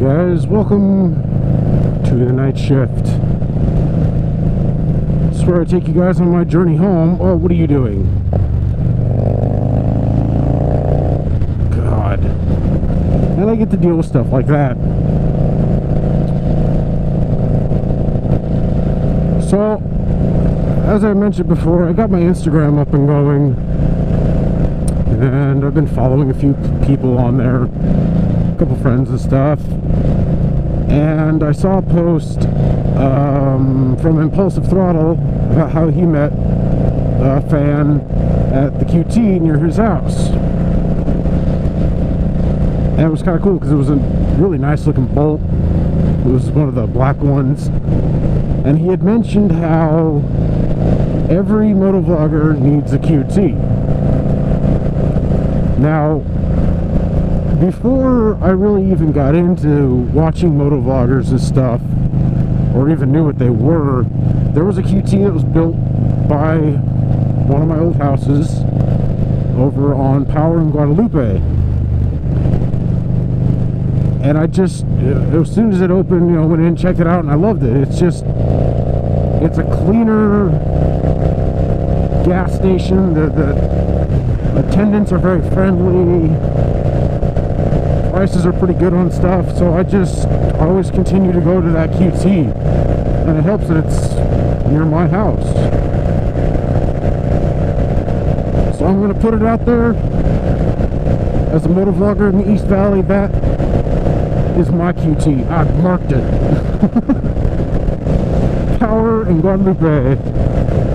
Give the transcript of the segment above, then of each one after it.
Guys, welcome to the night shift. This is where I take you guys on my journey home. Oh, what are you doing? God. And I get to deal with stuff like that. So, as I mentioned before, I got my Instagram up and going, and I've been following a few people on there, a couple friends and stuff. And I saw a post from Impulsive Throttle about how he met a fan at the QT near his house. And it was kind of cool because it was a really nice looking Bolt. It was one of the black ones. And he had mentioned how every motovlogger needs a QT. Now, before I really even got into watching motovloggers and stuff, or even knew what they were, there was a QT that was built by one of my old houses over on Power in Guadalupe. And I just, as soon as it opened, you know, went in, checked it out, and I loved it. It's just, it's a cleaner gas station. The attendants are very friendly. Prices are pretty good on stuff, so I always continue to go to that QT, and it helps that it's near my house. So I'm going to put it out there as a motovlogger in the East Valley. That is my QT. I've marked it. Power in Guadalupe.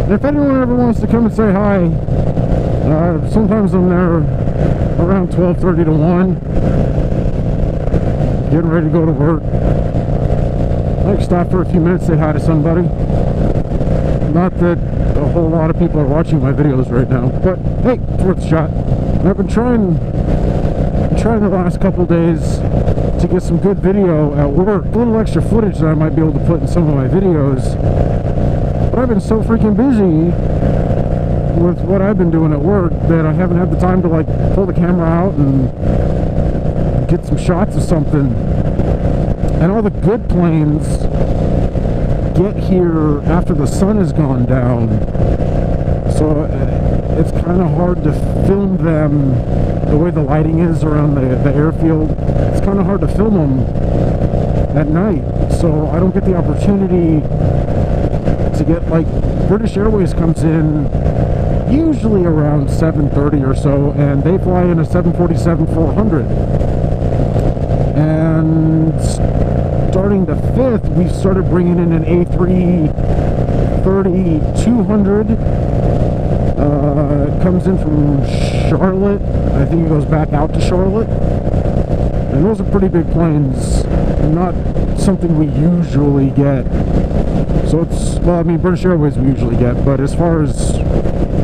And if anyone ever wants to come and say hi, sometimes I'm there around 12:30 to 1. Getting ready to go to work. I can stop for a few minutes, say hi to somebody. Not that a whole lot of people are watching my videos right now, but hey, it's worth a shot. And I've been trying the last couple days to get some good video at work. A little extra footage that I might be able to put in some of my videos. But I've been so freaking busy with what I've been doing at work that I haven't had the time to like pull the camera out and get some shots of something. And all the good planes get here after the sun has gone down, so it's kind of hard to film them the way the lighting is around the airfield. It's kind of hard to film them at night, so I don't get the opportunity to get, like, British Airways comes in usually around 7:30 or so, and they fly in a 747-400. And starting the 5th, we started bringing in an A330-200. It comes in from Charlotte. I think it goes back out to Charlotte. And those are pretty big planes. Not something we usually get. So it's, well, I mean, British Airways we usually get, but as far as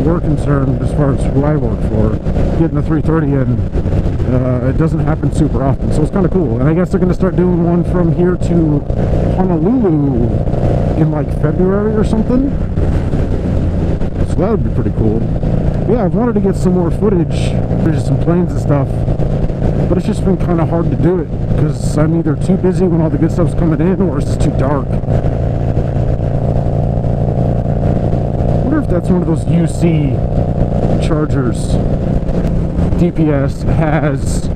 we're concerned, as far as who I work for, getting the 330 in, it doesn't happen super often, so it's kind of cool. And I guess they're going to start doing one from here to Honolulu in like February or something, so that would be pretty cool. Yeah, I've wanted to get some more footage. There's some planes and stuff, but it's just been kind of hard to do it because I'm either too busy when all the good stuff's coming in, or it's just too dark. I wonder if that's one of those UC chargers. DPS has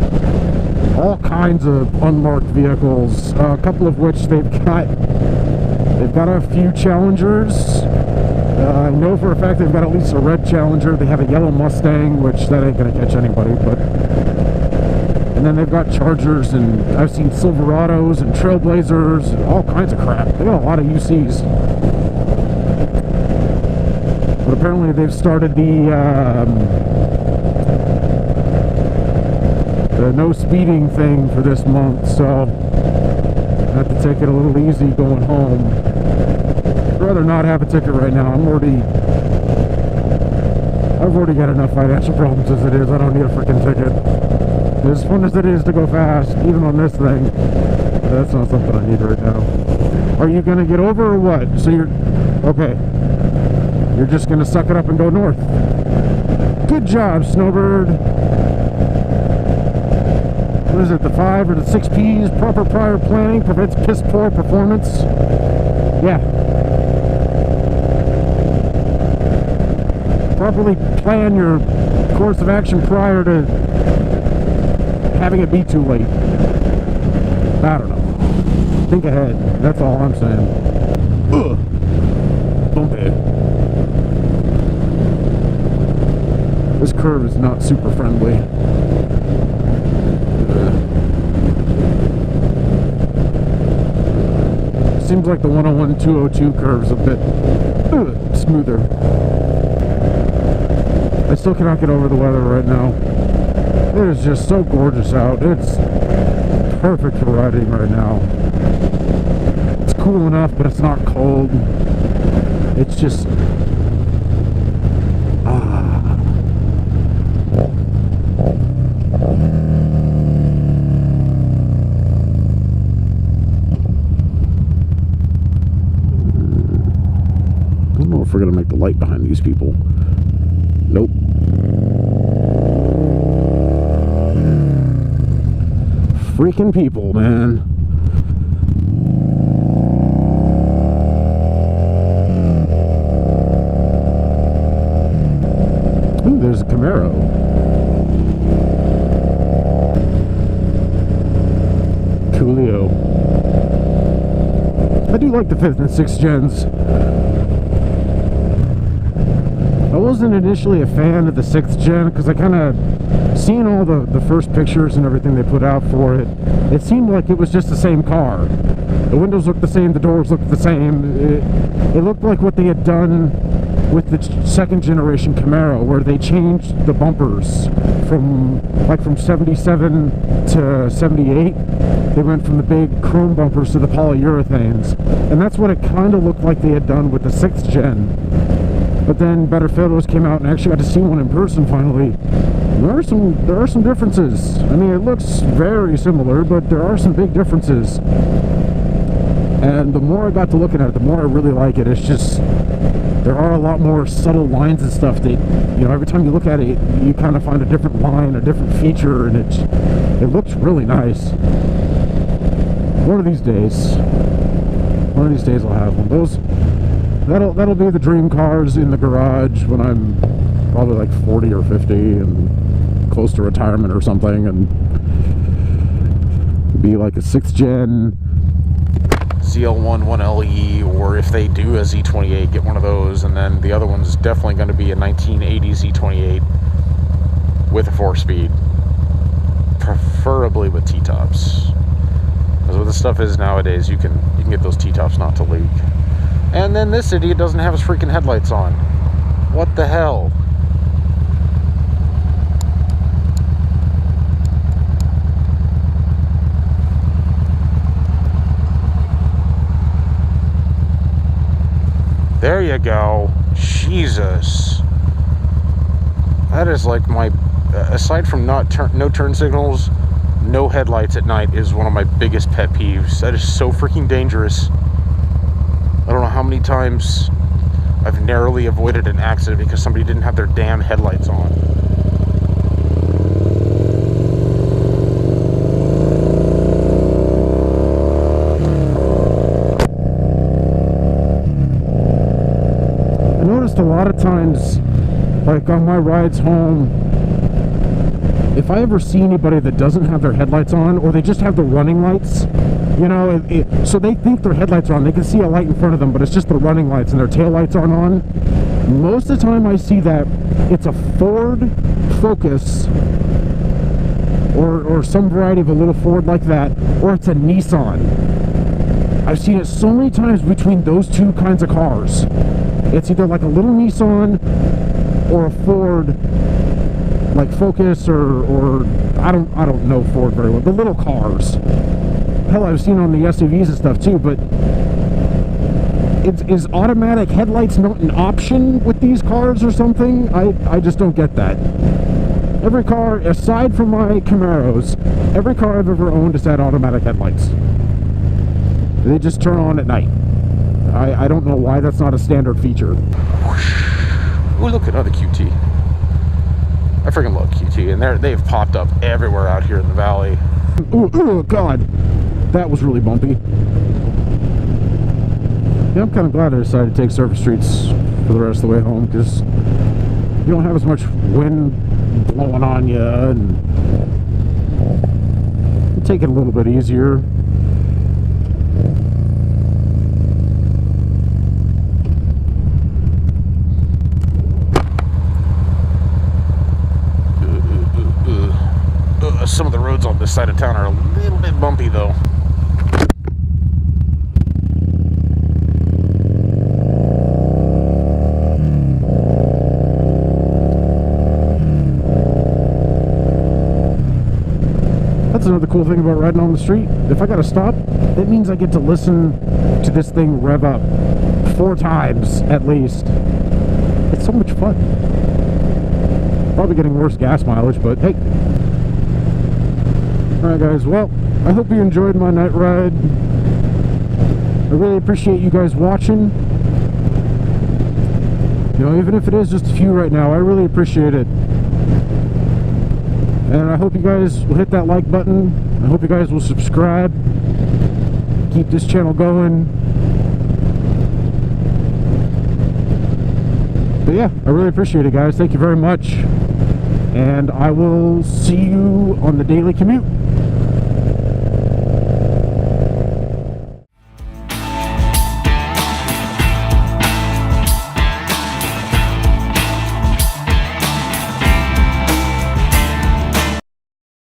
all kinds of unmarked vehicles, a couple of which they've got a few Challengers. I know for a fact they've got at least a red Challenger. They have a yellow Mustang, which that ain't gonna catch anybody, but, and then they've got Chargers, and I've seen Silverados and Trailblazers and all kinds of crap. They got a lot of UCs. But apparently they've started the no speeding thing for this month, so I have to take it a little easy going home. I'd rather not have a ticket right now. I've already got enough financial problems as it is. I don't need a freaking ticket. As fun as it is to go fast, even on this thing, that's not something I need right now. Are you gonna get over or what? So you're okay. You're just gonna suck it up and go north. Good job, Snowbird. what is it, the 5 or the 6 P's? Proper prior planning prevents piss poor performance. Yeah. Properly plan your course of action prior to having it be too late. I don't know. Think ahead. That's all I'm saying. Ugh. Bumpy. This curve is not super friendly. Seems like the 101-202 curve's a bit smoother. I still cannot get over the weather right now. It is just so gorgeous out. It's perfect for riding right now. It's cool enough, but it's not cold. It's just... I don't know if we're gonna make the light behind these people. Nope. Freaking people, man. Ooh, there's a Camaro. Coolio. I do like the 5th and 6th gens. I wasn't initially a fan of the 6th gen because I kind of seen all the first pictures and everything they put out for it. It seemed like it was just the same car. The windows looked the same, the doors looked the same. It looked like what they had done with the 2nd generation Camaro, where they changed the bumpers from 77 to 78. They went from the big chrome bumpers to the polyurethanes, and that's what it kind of looked like they had done with the 6th gen. But then better photos came out, and I actually got to see one in person finally. There are some differences. I mean, it looks very similar, but there are some big differences. And the more I got to looking at it, the more I really like it. It's just, there are a lot more subtle lines and stuff that, you know, every time you look at it, you kind of find a different line, a different feature, and it looks really nice. One of these days I'll have one of those. That'll be the dream cars in the garage when I'm probably like 40 or 50 and close to retirement or something, and be like a 6th gen ZL1 1LE, or if they do a Z28, get one of those. And then the other one's definitely going to be a 1980 Z28 with a 4-speed, preferably with T-tops. Because what the stuff is nowadays, you can get those T-tops not to leak. And then this idiot doesn't have his freaking headlights on. What the hell? There you go. Jesus. That is like my... aside from no turn signals, no headlights at night is one of my biggest pet peeves. That is so freaking dangerous. I don't know how many times I've narrowly avoided an accident because somebody didn't have their damn headlights on. I noticed a lot of times, like on my rides home, if I ever see anybody that doesn't have their headlights on, or they just have the running lights, you know, so they think their headlights are on, they can see a light in front of them, but it's just the running lights and their tail lights aren't on. Most of the time I see that, it's a Ford Focus, or some variety of a little Ford like that, or it's a Nissan. I've seen it so many times between those two kinds of cars. It's either like a little Nissan or a Ford, like Focus, or I don't know Ford very well. The little cars. Hell, I've seen on the SUVs and stuff too. But is automatic headlights not an option with these cars or something? I just don't get that. Every car, aside from my Camaros, every car I've ever owned has had automatic headlights. They just turn on at night. I don't know why that's not a standard feature. Oh, look, another QT. I freaking love QT, and they've popped up everywhere out here in the valley. Oh God, that was really bumpy. Yeah, I'm kind of glad I decided to take surface streets for the rest of the way home, because you don't have as much wind blowing on you, and you take it a little bit easier. Some of the roads on this side of town are a little bit bumpy though. That's another cool thing about riding on the street. If I gotta stop, that means I get to listen to this thing rev up 4 times at least. It's so much fun. Probably getting worse gas mileage, but hey. Alright guys, well, I hope you enjoyed my night ride. I really appreciate you guys watching. You know, even if it is just a few right now, I really appreciate it. And I hope you guys will hit that like button. I hope you guys will subscribe. Keep this channel going. But yeah, I really appreciate it, guys. Thank you very much. And I will see you on the daily commute.